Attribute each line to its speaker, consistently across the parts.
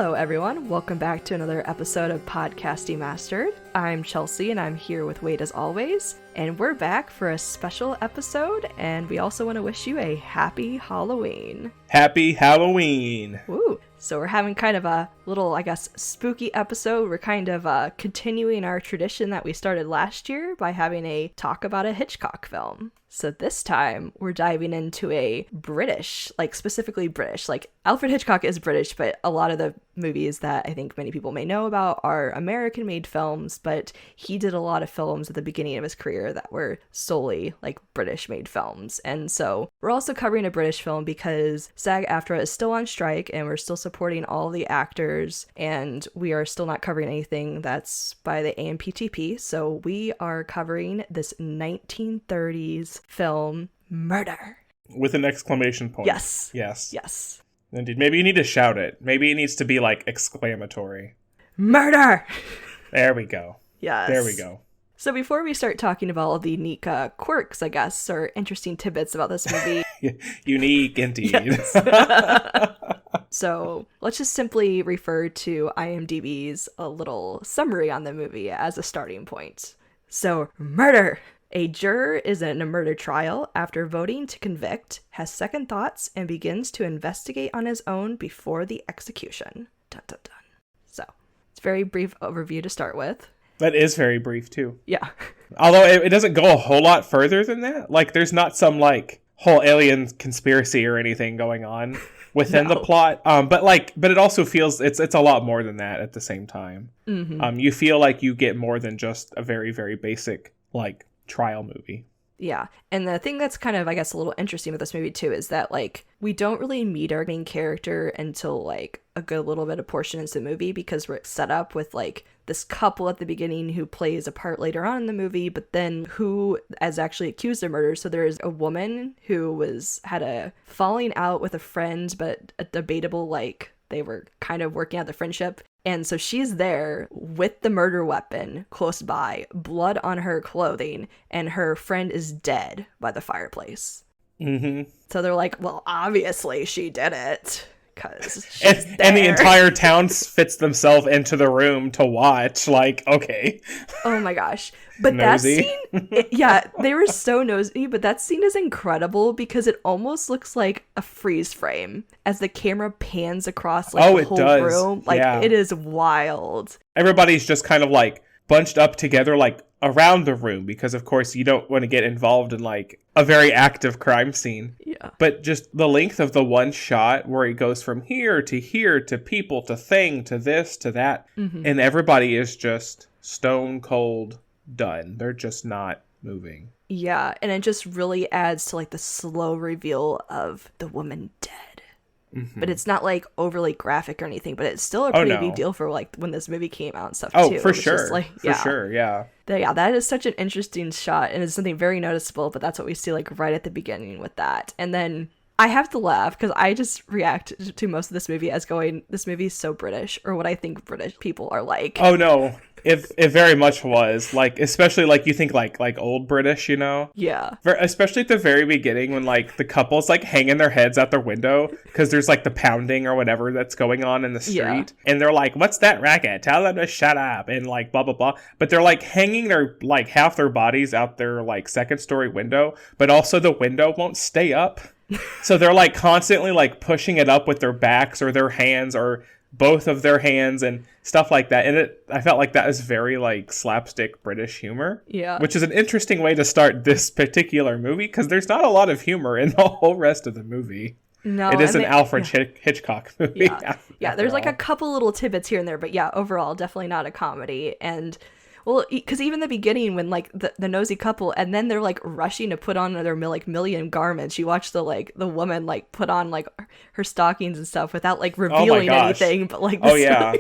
Speaker 1: Hello, everyone. Welcome back to another episode of Podcast Demastered. I'm Chelsea, and I'm here with Wade as always. And we're back for a special episode, and we also want to wish you a happy Halloween.
Speaker 2: Happy Halloween!
Speaker 1: Woo! So we're having kind of a little, I guess, spooky episode. We're kind of continuing our tradition that we started last year by having a talk about a Hitchcock film. So this time, we're diving into a British, specifically British. Alfred Hitchcock is British, but a lot of the movies that I think many people may know about are American-made films, but he did a lot of films at the beginning of his career that were solely, British-made films. And so we're also covering a British film because SAG-AFTRA is still on strike, and we're still supporting all the actors, and we are still not covering anything that's by the AMPTP. So we are covering this 1930s film, Murder.
Speaker 2: With an exclamation point.
Speaker 1: Yes.
Speaker 2: Yes.
Speaker 1: Yes.
Speaker 2: Indeed. Maybe you need to shout it. Maybe it needs to be, exclamatory.
Speaker 1: Murder!
Speaker 2: There we go.
Speaker 1: Yes.
Speaker 2: There we go. So
Speaker 1: before we start talking about all the unique quirks, I guess, or interesting tidbits about this movie.
Speaker 2: Unique, indeed.
Speaker 1: Yes. So let's just simply refer to IMDb's a little summary on the movie as a starting point. So, Murder! A juror is in a murder trial after voting to convict, has second thoughts, and begins to investigate on his own before the execution. Dun dun dun. So, it's a very brief overview to start with.
Speaker 2: That is very brief, too.
Speaker 1: Yeah.
Speaker 2: Although it doesn't go a whole lot further than that. There's not some, whole alien conspiracy or anything going on within the plot. But it also feels it's a lot more than that at the same time. Mm-hmm. You feel like you get more than just a very, very basic, trial movie.
Speaker 1: Yeah. And the thing that's kind of, I guess, a little interesting with this movie, too, is that, we don't really meet our main character until, a good little bit of portion into the movie because we're set up with, this couple at the beginning who plays a part later on in the movie, but then who is actually accused of murder. So there's a woman who had a falling out with a friend, but a debatable, they were kind of working out the friendship. And so she's there with the murder weapon close by, blood on her clothing, and her friend is dead by the fireplace.
Speaker 2: Mm-hmm.
Speaker 1: So they're like, well, obviously she did it.
Speaker 2: And the entire town fits themselves into the room to watch. Okay.
Speaker 1: Oh my gosh. But
Speaker 2: nosy.
Speaker 1: That scene, yeah, they were so nosy, but that scene is incredible because it almost looks like a freeze frame as the camera pans across the whole room. It is wild.
Speaker 2: Everybody's just kind of bunched up together around the room because of course you don't want to get involved in a very active crime scene.
Speaker 1: Yeah.
Speaker 2: But just the length of the one shot where it goes from here to people to thing to this to that, and everybody is just stone cold done. They're just not moving.
Speaker 1: Yeah, and it just really adds to the slow reveal of the woman dead. Mm-hmm. But it's not overly graphic or anything, but it's still a pretty big deal for when this movie came out and stuff too.
Speaker 2: Oh, for sure. For sure, yeah.
Speaker 1: Yeah, that is such an interesting shot and it's something very noticeable, but that's what we see right at the beginning with that. And then I have to laugh because I just react to most of this movie as going, this movie is so British, or what I think British people are like.
Speaker 2: Oh no. It very much was especially you think old British,
Speaker 1: Yeah.
Speaker 2: Especially at the very beginning when the couple's hanging their heads out their window because there's the pounding or whatever that's going on in the street, and they're like, "What's that racket? Tell them to shut up," and blah blah blah. But they're hanging their half their bodies out their second story window, but also the window won't stay up, so they're constantly pushing it up with their backs or their hands or both of their hands and stuff like that. And I felt like that was very slapstick British humor.
Speaker 1: Yeah.
Speaker 2: Which is an interesting way to start this particular movie because there's not a lot of humor in the whole rest of the movie.
Speaker 1: No.
Speaker 2: It is an Alfred Hitchcock movie.
Speaker 1: Yeah, there's a couple little tidbits here and there, but yeah, overall definitely not a comedy. And well, because even the beginning when the nosy couple, and then they're rushing to put on their million garments. You watch the woman put on her stockings and stuff without revealing anything. But
Speaker 2: oh yeah,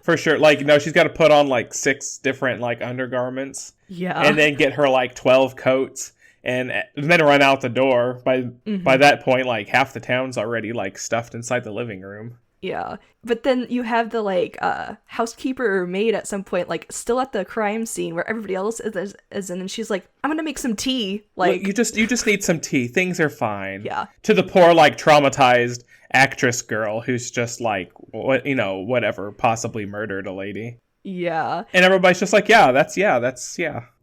Speaker 2: for sure. No, she's got to put on 6 different undergarments.
Speaker 1: Yeah,
Speaker 2: and then get her 12 coats, and then run out the door. By that point, half the town's already stuffed inside the living room.
Speaker 1: Yeah. But then you have the like housekeeper or maid at some point, like still at the crime scene where everybody else is in, and she's like, I'm gonna make some tea. Like,
Speaker 2: well, you just need some tea. Things are fine.
Speaker 1: Yeah.
Speaker 2: To the poor, like, traumatized actress girl who's just like, what, you know, whatever, possibly murdered a lady.
Speaker 1: Yeah.
Speaker 2: And everybody's just like, yeah,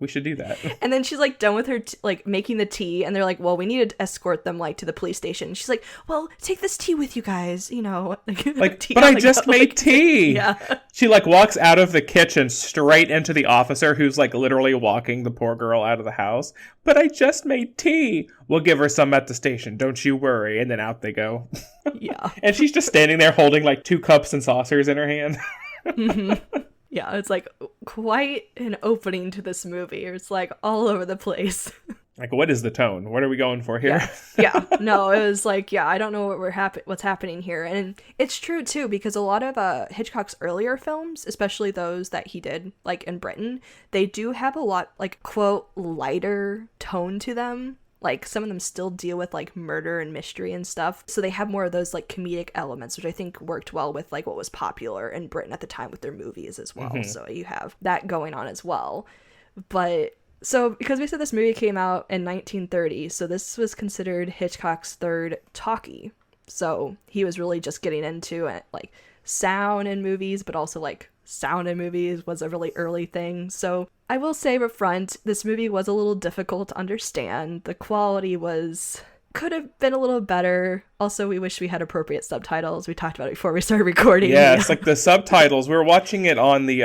Speaker 2: we should do that.
Speaker 1: And then she's like done with her like making the tea, and they're like, well, we need to escort them like to the police station. She's like, well, take this tea with you guys, you know.
Speaker 2: Like, but I just made tea.
Speaker 1: Yeah.
Speaker 2: She like walks out of the kitchen straight into the officer who's like literally walking the poor girl out of the house. But I just made tea. We'll give her some at the station. Don't you worry. And then out they go.
Speaker 1: Yeah.
Speaker 2: And she's just standing there holding like 2 cups and saucers in her hand.
Speaker 1: Mm-hmm. Yeah, it's like quite an opening to this movie. It's like all over the place.
Speaker 2: Like, what is the tone? What are we going for here?
Speaker 1: Yeah. No, it was like, yeah, I don't know what's happening here. And it's true too, because a lot of Hitchcock's earlier films, especially those that he did like in Britain, they do have a lot like quote lighter tone to them. Like, some of them still deal with, like, murder and mystery and stuff. So they have more of those, like, comedic elements, which I think worked well with, like, what was popular in Britain at the time with their movies as well. Mm-hmm. So you have that going on as well. But, so, because we said this movie came out in 1930, so this was considered Hitchcock's third talkie. So he was really just getting into, like, sound in movies, but also, like, sound in movies was a really early thing. So I will say up front, this movie was a little difficult to understand. The quality could have been a little better. Also, we wish we had appropriate subtitles. We talked about it before we started recording.
Speaker 2: Yeah, it's like the subtitles. We were watching it on the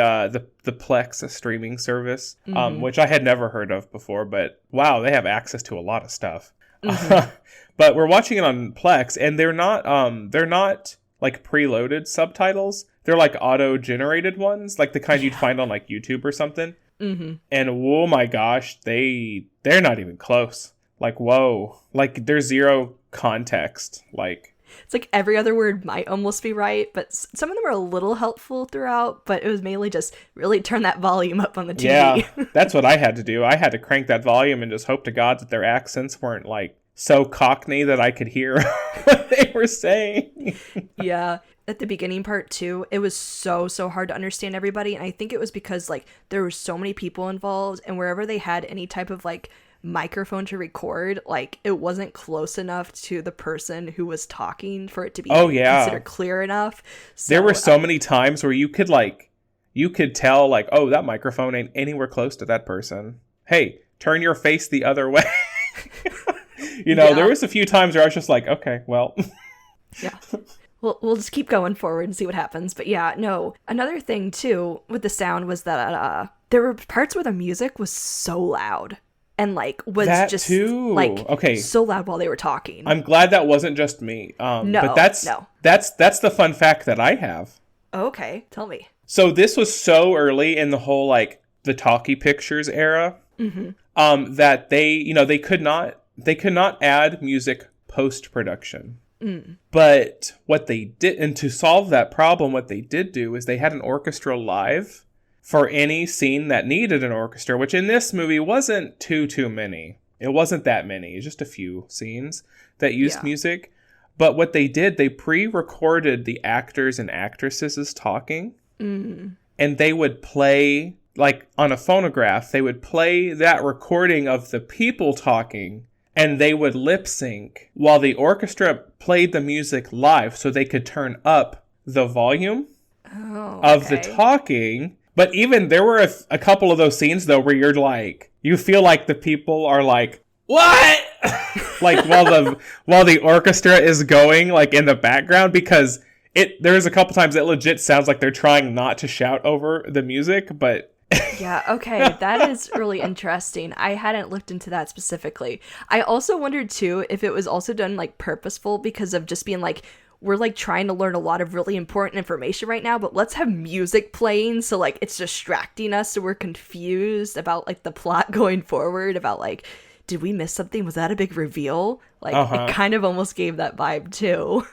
Speaker 2: Plex streaming service, which I had never heard of before. But wow, they have access to a lot of stuff. Mm-hmm. But we're watching it on Plex, and they're not like preloaded subtitles. They're like auto-generated ones, like the kind you'd find on like YouTube or something. Mm-hmm. And oh my gosh, they're not even close. Like, whoa, like there's zero context. Like,
Speaker 1: it's like every other word might almost be right, but some of them are a little helpful throughout, but it was mainly just really turn that volume up on the TV.
Speaker 2: Yeah, that's what I had to do. I had to crank that volume and just hope to God that their accents weren't like so Cockney that I could hear what they were saying.
Speaker 1: Yeah. At the beginning part too, it was so hard to understand everybody. And I think it was because like there were so many people involved, and wherever they had any type of like microphone to record, like it wasn't close enough to the person who was talking for it to be considered clear enough. So,
Speaker 2: there were so many times where you could tell like, oh, that microphone ain't anywhere close to that person. Hey, turn your face the other way. You know, there was a few times where I was just like, okay, well.
Speaker 1: Yeah. We'll just keep going forward and see what happens. But yeah, no. Another thing, too, with the sound was that there were parts where the music was so loud. And, like, was that just, too. Like, okay, so loud while they were talking.
Speaker 2: I'm glad that wasn't just me. But that's the fun fact that I have.
Speaker 1: Okay, tell me.
Speaker 2: So this was so early in the whole, like, the talkie pictures era, that they could not add music post-production. But what they did, and to solve that problem, what they did do is they had an orchestra live for any scene that needed an orchestra, which in this movie wasn't too many. It wasn't that many, just a few scenes that used music. But what they did, they pre-recorded the actors and actresses talking, and they would play, like on a phonograph, they would play that recording of the people talking, and they would lip sync while the orchestra played the music live so they could turn up the volume of the talking. But even there were a couple of those scenes, though, where you're like, you feel like the people are like, what? Like while the orchestra is going like in the background, because there's a couple times it legit sounds like they're trying not to shout over the music, but
Speaker 1: yeah, okay, that is really interesting. I hadn't looked into that specifically. I also wondered, too, if it was also done, like, purposeful because of just being, like, we're, like, trying to learn a lot of really important information right now, but let's have music playing so, like, it's distracting us so we're confused about, like, the plot going forward, about, like, did we miss something? Was that a big reveal? Like, it kind of almost gave that vibe, too.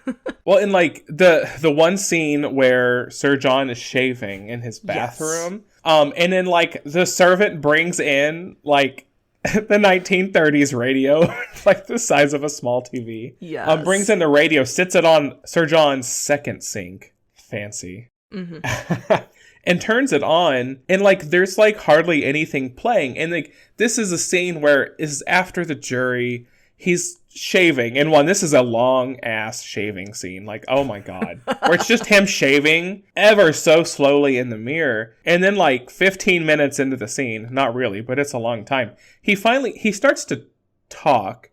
Speaker 2: Well, in, like, the one scene where Sir John is shaving in his bathroom, and then, like, the servant brings in, like, The 1930s radio, like the size of a small TV.
Speaker 1: Yes.
Speaker 2: Brings in the radio, sits it on Sir John's second sink. Fancy.
Speaker 1: Mm-hmm.
Speaker 2: And turns it on, and like there's like hardly anything playing. And like this is a scene where is after the jury, he's shaving. And this is a long ass shaving scene. Like, oh my God. Where it's just him shaving ever so slowly in the mirror. And then like 15 minutes into the scene, not really, but it's a long time. He starts to talk,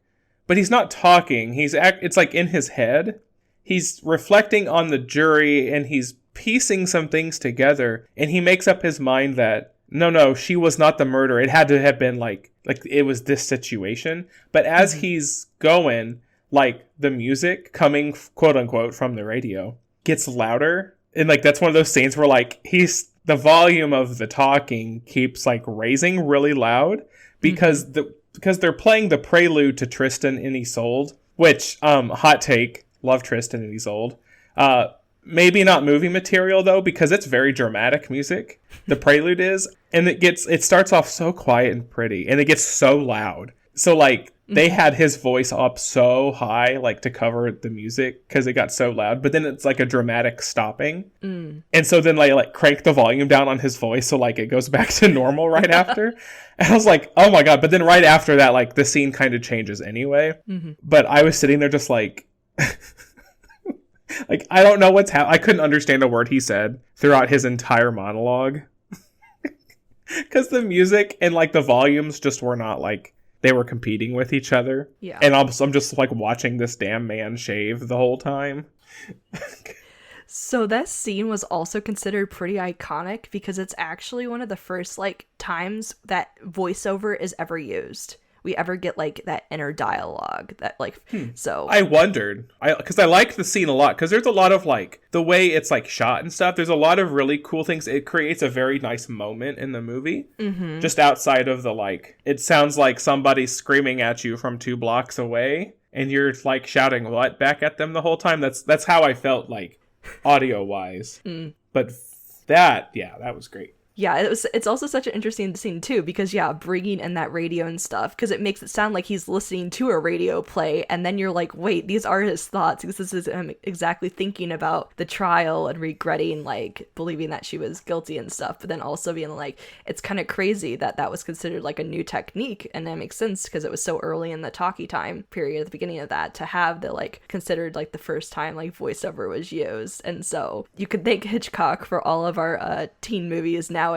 Speaker 2: but he's not talking. It's like in his head. He's reflecting on the jury and he's piecing some things together. And he makes up his mind that no, she was not the murderer. It had to have been like it was this situation. But as he's going, like the music coming quote unquote from the radio gets louder. And like that's one of those scenes where like the volume of the talking keeps like raising really loud because they're playing the prelude to Tristan and Isolde, which hot take, love Tristan and Isolde. Maybe not movie material though, because it's very dramatic music. The prelude is, and it starts off so quiet and pretty, and it gets so loud. So like they had his voice up so high, like to cover the music because it got so loud. But then it's like a dramatic stopping, and so then like crank the volume down on his voice, so like it goes back to normal right after. And I was like, oh my God! But then right after that, like the scene kind of changes anyway. Mm-hmm. But I was sitting there just like. Like, I don't know what's happening. I couldn't understand a word he said throughout his entire monologue. Because the music and, like, the volumes just were not, like, they were competing with each other.
Speaker 1: Yeah.
Speaker 2: And I'm just, like, watching this damn man shave the whole time.
Speaker 1: So that scene was also considered pretty iconic because it's actually one of the first, like, times that voiceover is ever used. We ever get like that inner dialogue that like so
Speaker 2: I wondered because I like the scene a lot because there's a lot of like the way it's like shot and stuff. There's a lot of really cool things. It creates a very nice moment in the movie, just outside of the like it sounds like somebody's screaming at you from 2 blocks away and you're like shouting what back at them the whole time. That's how I felt like audio wise. But that was great.
Speaker 1: Yeah, it's also such an interesting scene too because bringing in that radio and stuff because it makes it sound like he's listening to a radio play and then you're like, wait, these are his thoughts. This is him exactly thinking about the trial and regretting like believing that she was guilty and stuff, but then also being like, it's kind of crazy that was considered like a new technique, and that makes sense because it was so early in the talkie time period at the beginning of that to have the like considered like the first time like voiceover was used. And so you could thank Hitchcock for all of our teen movies nowadays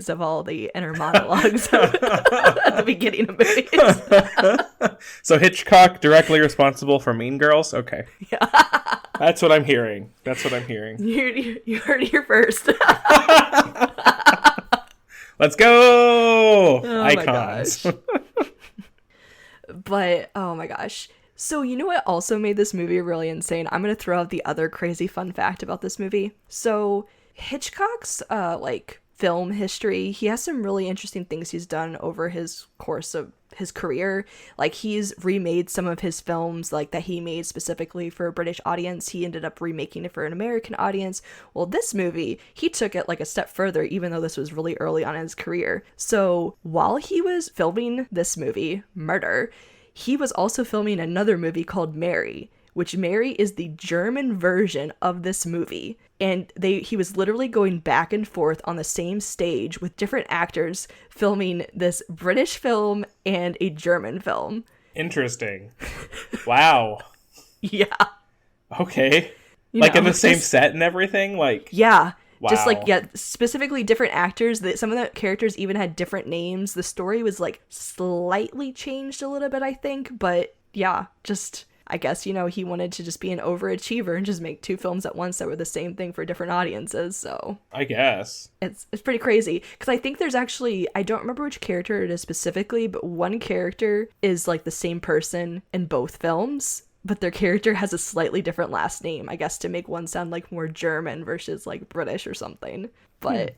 Speaker 1: of all the inner monologues at the beginning of movies.
Speaker 2: So Hitchcock directly responsible for Mean Girls? Okay.
Speaker 1: Yeah.
Speaker 2: That's what I'm hearing.
Speaker 1: You heard it here first.
Speaker 2: Let's go!
Speaker 1: Oh
Speaker 2: Icons.
Speaker 1: My gosh. But, oh my gosh. So you know what also made this movie really insane? I'm going to throw out the other crazy fun fact about this movie. So Hitchcock's, film history, he has some really interesting things he's done over his course of his career. Like he's remade some of his films like that he made specifically for a British audience. He ended up remaking it for an American audience. Well, this movie, he took it like a step further, even though this was really early on in his career. So while he was filming this movie, Murder, he was also filming another movie called Mary, which Mary is the German version of this movie. And he was literally going back and forth on the same stage with different actors filming this British film and a German film.
Speaker 2: Interesting. Wow.
Speaker 1: Yeah.
Speaker 2: Okay. In the same set and everything?
Speaker 1: Yeah.
Speaker 2: Wow.
Speaker 1: Just specifically different actors. Some of the characters even had different names. The story was slightly changed a little bit, I think. But yeah, just... I guess, he wanted to just be an overachiever and just make 2 films at once that were the same thing for different audiences, so...
Speaker 2: I guess.
Speaker 1: It's pretty crazy, because I think there's actually... I don't remember which character it is specifically, but one character is, the same person in both films, but their character has a slightly different last name, I guess, to make one sound, more German versus, British or something, but...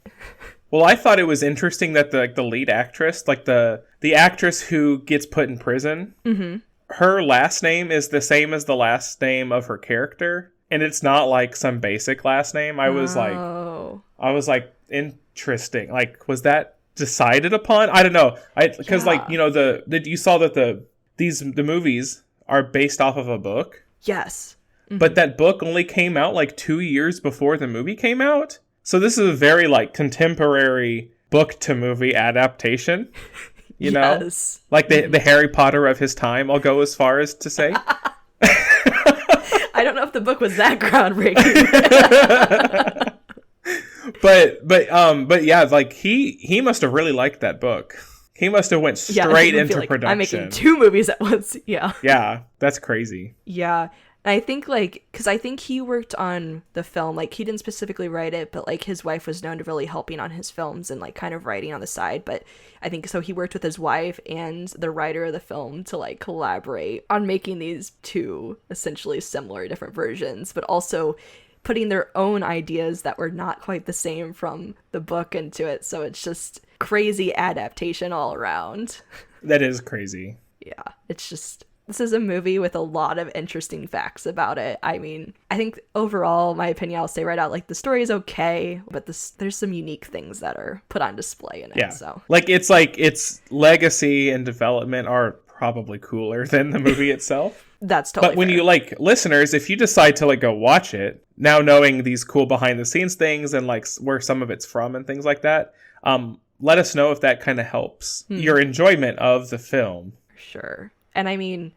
Speaker 2: Well, I thought it was interesting that the lead actress, the actress who gets put in prison... Mm-hmm. Her last name is the same as the last name of her character, and it's not some basic last name. I was like, interesting. Was that decided upon. I don't know. Because like,
Speaker 1: Yeah.
Speaker 2: you know, you saw that the movies are based off of a book,
Speaker 1: Yes.
Speaker 2: but that book only came out like 2 years before the movie came out. So this is a very like contemporary book to movie adaptation. You know,
Speaker 1: Yes.
Speaker 2: like the Harry Potter of his time. I'll go as far as to say.
Speaker 1: I don't know if the book was that groundbreaking.
Speaker 2: but yeah, like he must have really liked that book. He must have went straight into
Speaker 1: like,
Speaker 2: production.
Speaker 1: I'm making 2 movies at once. Yeah.
Speaker 2: Yeah, that's crazy.
Speaker 1: Yeah. And I think, like, because I think he worked on the film, like, he didn't specifically write it, but, like, his wife was known to really helping on his films and, like, kind of writing on the side. But I think, so he worked with his wife and the writer of the film to, like, collaborate on making these 2 essentially similar different versions, but also putting their own ideas that were not quite the same from the book into it. So it's just crazy adaptation all around.
Speaker 2: That is crazy.
Speaker 1: Yeah, it's just... This is a movie with a lot of interesting facts about it. I mean, I think overall, my opinion, I'll say right out, like, the story is okay, but there's some unique things that are put on display in it.
Speaker 2: Yeah.
Speaker 1: So,
Speaker 2: like, its legacy and development are probably cooler than the movie itself.
Speaker 1: That's totally
Speaker 2: But when
Speaker 1: fair.
Speaker 2: you, like, listeners, if you decide to, like, go watch it, now knowing these cool behind-the-scenes things and, like, where some of it's from and things like that, let us know if that kind of helps your enjoyment of the film.
Speaker 1: Sure. And I mean,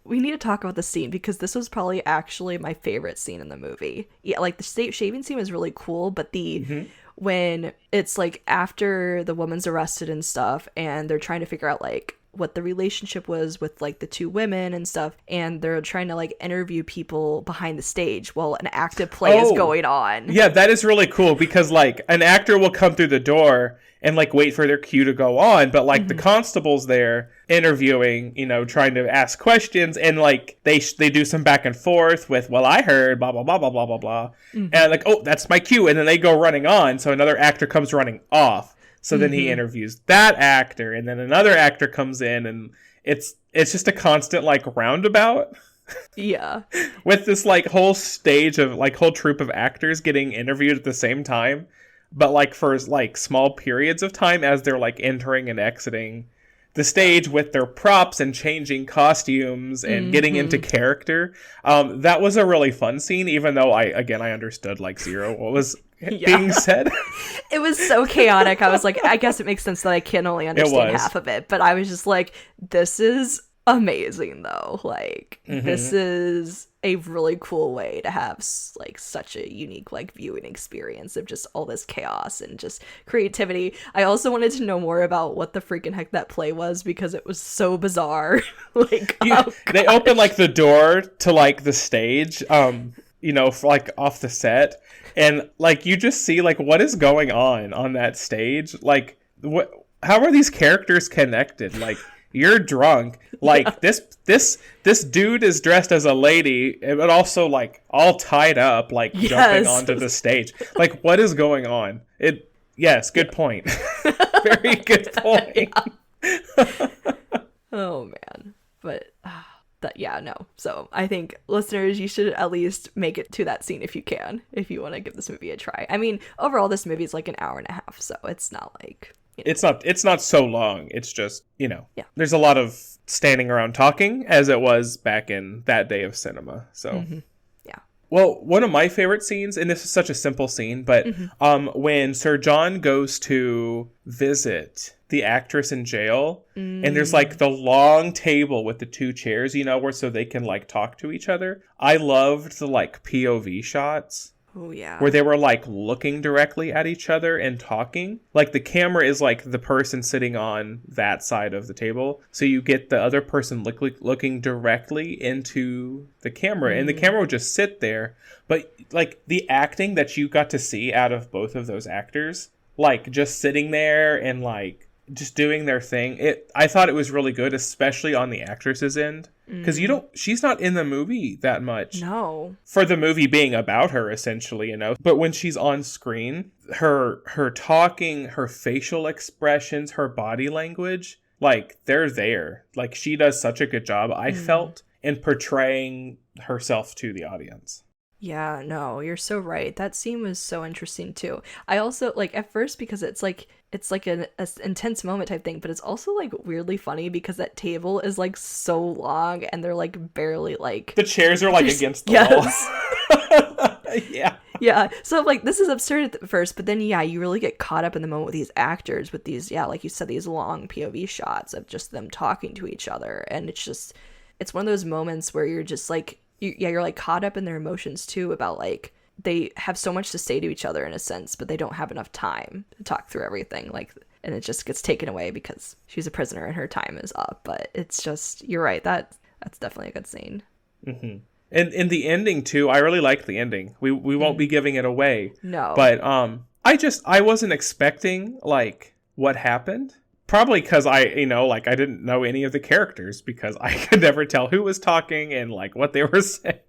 Speaker 1: we need to talk about the scene because this was probably actually my favorite scene in the movie. Yeah, like the shaving scene was really cool, but when it's like after the woman's arrested and stuff and they're trying to figure out like what the relationship was with like the 2 women and stuff, and they're trying to like interview people behind the stage while an active play is going on.
Speaker 2: Yeah, that is really cool because like an actor will come through the door and like wait for their cue to go on, but like the constable's there interviewing, you know, trying to ask questions, and like they do some back and forth with, well, I heard blah blah blah blah blah blah blah, and like, oh, that's my cue, and then they go running on, so another actor comes running off, so then he interviews that actor, and then another actor comes in, and it's just a constant like roundabout.
Speaker 1: Yeah.
Speaker 2: With this like whole stage of like whole troupe of actors getting interviewed at the same time, but like for like small periods of time as they're like entering and exiting the stage with their props and changing costumes and getting into character. That was a really fun scene, even though I understood like zero what was being said.
Speaker 1: It was so chaotic. I was like, I guess it makes sense that I can only understand half of it, but I was just like, this is amazing though. Like this is a really cool way to have like such a unique like viewing experience of just all this chaos and just creativity. I also wanted to know more about what the freaking heck that play was because it was so bizarre. Like
Speaker 2: they open like the door to like the stage, you know, for, like off the set, and like you just see like what is going on that stage. Like how are these characters connected? Like you're drunk. Like this dude is dressed as a lady, but also like all tied up, like jumping onto the stage. Like what is going on? Yes, good point. Very good point.
Speaker 1: Oh man, but no. So I think listeners, you should at least make it to that scene if you can, if you want to give this movie a try. I mean, overall, this movie is like an hour and a half, so it's not like. You know.
Speaker 2: It's not so long. It's just, you know, there's a lot of standing around talking as it was back in that day of cinema. So,
Speaker 1: yeah.
Speaker 2: Well, one of my favorite scenes, and this is such a simple scene, but when Sir John goes to visit the actress in jail, and there's like the long table with the 2 chairs, you know, where so they can like talk to each other. I loved the like POV shots.
Speaker 1: Oh, yeah.
Speaker 2: Where they were, like, looking directly at each other and talking. Like, the camera is, like, the person sitting on that side of the table. So you get the other person looking directly into the camera. And the camera would just sit there. But, like, the acting that you got to see out of both of those actors, like, just sitting there and, like, just doing their thing. I thought it was really good, especially on the actress's end. Because she's not in the movie that much.
Speaker 1: No.
Speaker 2: For the movie being about her, essentially, you know. But when she's on screen, her talking, her facial expressions, her body language, like, they're there. Like, she does such a good job, I felt, in portraying herself to the audience.
Speaker 1: Yeah, no, you're so right. That scene was so interesting too. I also like at first because it's like an intense moment type thing, but it's also like weirdly funny because that table is like so long and they're like barely like
Speaker 2: The chairs are like against the
Speaker 1: yes.
Speaker 2: wall. Yeah.
Speaker 1: Yeah. So like this is absurd at first, but then yeah, you really get caught up in the moment with these actors with these, yeah, like you said, these long POV shots of just them talking to each other. And it's one of those moments where you're just like you're like caught up in their emotions too about like they have so much to say to each other in a sense, but they don't have enough time to talk through everything. Like, and it just gets taken away because she's a prisoner and her time is up. But it's just, you're right. That's definitely a good scene.
Speaker 2: Mm-hmm. And in the ending too, I really liked the ending. We won't be giving it away.
Speaker 1: No.
Speaker 2: But I wasn't expecting like what happened. Probably because I didn't know any of the characters because I could never tell who was talking and like what they were saying.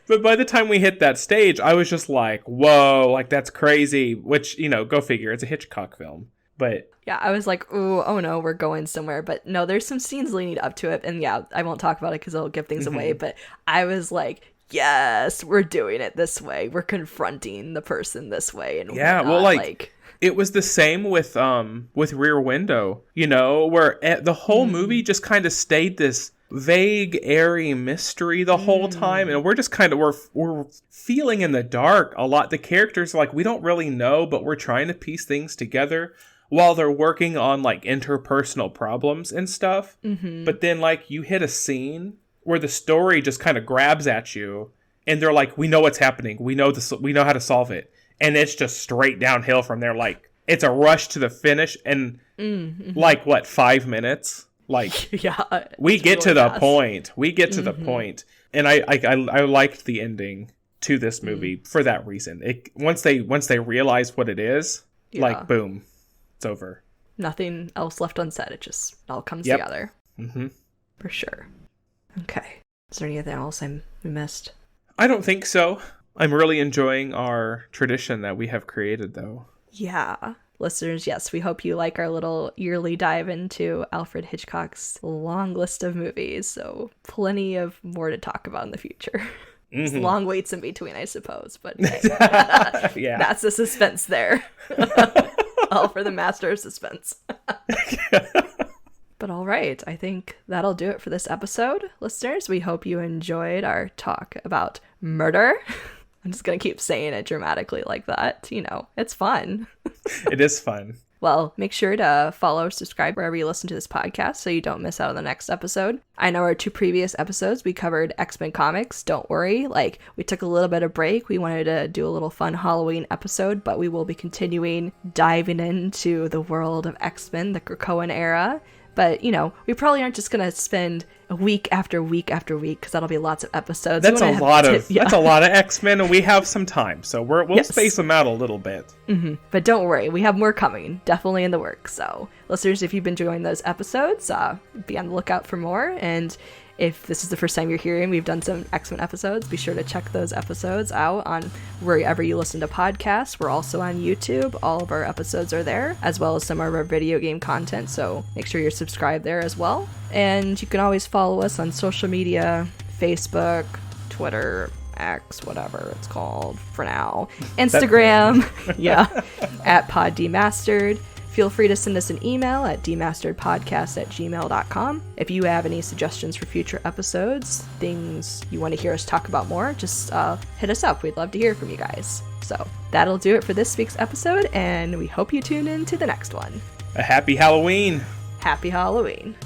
Speaker 2: But by the time we hit that stage, I was just like, whoa, like that's crazy. Which, go figure, it's a Hitchcock film. But
Speaker 1: yeah, I was like, ooh, oh no, we're going somewhere. But no, there's some scenes leading up to it. And yeah, I won't talk about it because it'll give things away. But I was like, yes, we're doing it this way. We're confronting the person this way. And
Speaker 2: yeah, well, like it was the same with Rear Window, where the whole movie just kind of stayed this vague, airy mystery the whole time, and we're just kind of we're feeling in the dark a lot. The characters are like, we don't really know, but we're trying to piece things together while they're working on like interpersonal problems and stuff. But then like you hit a scene where the story just kind of grabs at you, and they're like, we know what's happening, we know how to solve it. And it's just straight downhill from there. Like, it's a rush to the finish. And, like, what, 5 minutes? Like,
Speaker 1: yeah,
Speaker 2: we get to the point. We get to the point. And I liked the ending to this movie for that reason. Once they realize what it is, like, boom, it's over.
Speaker 1: Nothing else left unsaid. It just all comes together.
Speaker 2: Mm-hmm.
Speaker 1: For sure. Okay. Is there anything else we missed?
Speaker 2: I don't think so. I'm really enjoying our tradition that we have created, though.
Speaker 1: Yeah. Listeners, yes, we hope you like our little yearly dive into Alfred Hitchcock's long list of movies. So plenty of more to talk about in the future. Long waits in between, I suppose. But hey,
Speaker 2: yeah,
Speaker 1: that's the suspense there. All for the master of suspense. But all right, I think that'll do it for this episode. Listeners, we hope you enjoyed our talk about murder. I'm just going to keep saying it dramatically like that. It's fun.
Speaker 2: It is fun.
Speaker 1: Well, make sure to follow or subscribe wherever you listen to this podcast so you don't miss out on the next episode. I know our 2 previous episodes, we covered X-Men comics. Don't worry. Like, we took a little bit of break. We wanted to do a little fun Halloween episode, but we will be continuing diving into the world of X-Men, the Krakoan era. But, we probably aren't just going to spend a week after week after week because that'll be lots of episodes.
Speaker 2: That's a lot of X-Men, and we have some time, so we'll space them out a little bit.
Speaker 1: But don't worry, we have more coming, definitely in the works. So, listeners, if you've been enjoying those episodes, be on the lookout for more. And if this is the first time you're hearing, we've done some X-Men episodes. Be sure to check those episodes out on wherever you listen to podcasts. We're also on YouTube. All of our episodes are there, as well as some of our video game content. So make sure you're subscribed there as well. And you can always follow us on social media, Facebook, Twitter, X, whatever it's called for now. Instagram, at PodDemastered. Feel free to send us an email at demasteredpodcast@gmail.com. If you have any suggestions for future episodes, things you want to hear us talk about more, just hit us up. We'd love to hear from you guys. So that'll do it for this week's episode, and we hope you tune in to the next one.
Speaker 2: A happy Halloween!
Speaker 1: Happy Halloween.